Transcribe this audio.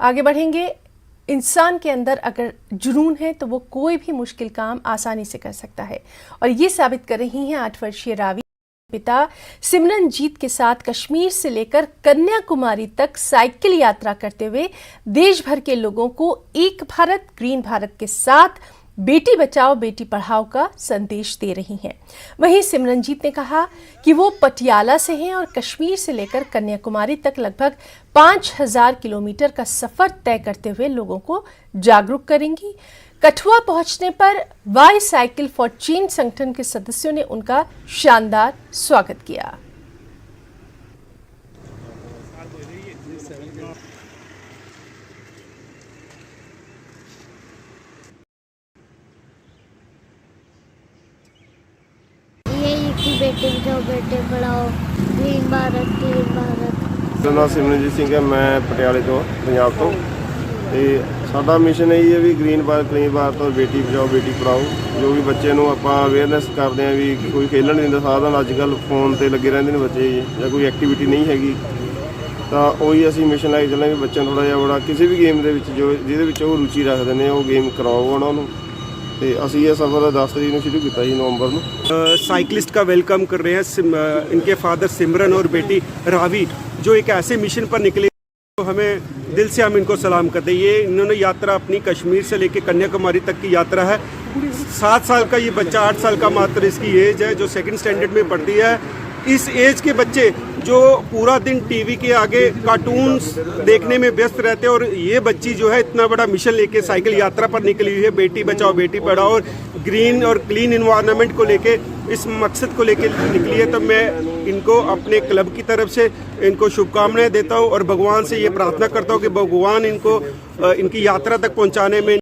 आगे बढ़ेंगे। इंसान के अंदर अगर जुनून है तो वो कोई भी मुश्किल काम आसानी से कर सकता है, और ये साबित कर रही हैं 8 वर्षीय रावी पिता सिमरनजीत के साथ कश्मीर से लेकर कन्याकुमारी तक साइकिल यात्रा करते हुए देश भर के लोगों को एक भारत ग्रीन भारत के साथ बेटी बचाओ बेटी पढ़ाओ का संदेश दे रही हैं। वहीं सिमरनजीत ने कहा कि वो पटियाला से हैं और कश्मीर से लेकर कन्याकुमारी तक लगभग 5000 किलोमीटर का सफर तय करते हुए लोगों को जागरूक करेंगी। कठुआ पहुंचने पर वाई साइकिल फॉर चेंज संगठन के सदस्यों ने उनका शानदार स्वागत किया। बेटे बचाओ बेटे पढ़ाओ ग्रीन भारत ग्रीन भारत। मेरा नाम सिमरनजीत सिंह है, मैं पटियाले तो पंजाब तो साडा मिशन यही है भी ग्रीन भारत और बेटी बचाओ बेटी पढ़ाओ। जो भी बच्चे ਨੂੰ ਆਪਾਂ ਅਵੇਅਰਨੈਸ ਕਰਦੇ ਹਾਂ ਵੀ ਕੋਈ ਖੇਲਣ ਨਹੀਂ ਦਿੰਦਾ, ਸਾਰਾ ਅੱਜ ਕੱਲ੍ਹ ਫੋਨ ਤੇ ਲੱਗੇ ਰਹਿੰਦੇ ਨੇ ਬੱਚੇ ਜਾਂ ਕੋਈ ਐਕਟੀਵਿਟੀ ਨਹੀਂ ਹੈਗੀ, ਤਾਂ ਉਹੀ ਅਸੀਂ ਮਿਸ਼ਨ ਲੈ ਕੇ ਚੱਲੇ ਵੀ ਬੱਚਿਆਂ ਨੂੰ ਥੋੜ੍ਹਾ ਜਿਹਾ ਬੜਾ ਕਿਸੇ ਵੀ ਗੇਮ ਦੇ ਵਿੱਚ ਜੋ ਜਿਹਦੇ ਵਿੱਚ ਉਹ ਰੁਚੀ ਰੱਖਦੇ ਨੇ ਉਹ ਗੇਮ ਕਰਾਓ ਉਹਨਾਂ ਨੂੰ। असं ये सफ़र 10 तारीख शुरू किया नवंबर में। साइकिलिस्ट का वेलकम कर रहे हैं इनके फादर सिमरन और बेटी रावी, जो एक ऐसे मिशन पर निकले तो हमें दिल से हम इनको सलाम करते हैं। ये इन्होंने यात्रा अपनी कश्मीर से लेकर कन्याकुमारी तक की यात्रा है। 7 साल का ये बच्चा, 8 साल का मात्र इसकी एज है, जो 2nd स्टैंडर्ड में पढ़ती है। इस एज के बच्चे जो पूरा दिन टीवी के आगे कार्टून्स देखने में व्यस्त रहते हैं, और ये बच्ची जो है इतना बड़ा मिशन लेके साइकिल यात्रा पर निकली हुई है, बेटी बचाओ बेटी पढ़ाओ और ग्रीन और क्लीन इन्वायरमेंट को लेके, इस मकसद को लेके निकली है। तो मैं इनको अपने क्लब की तरफ से इनको शुभकामनाएं देता हूँ और भगवान से ये प्रार्थना करता हूँ कि भगवान इनको इनकी यात्रा तक पहुँचाने में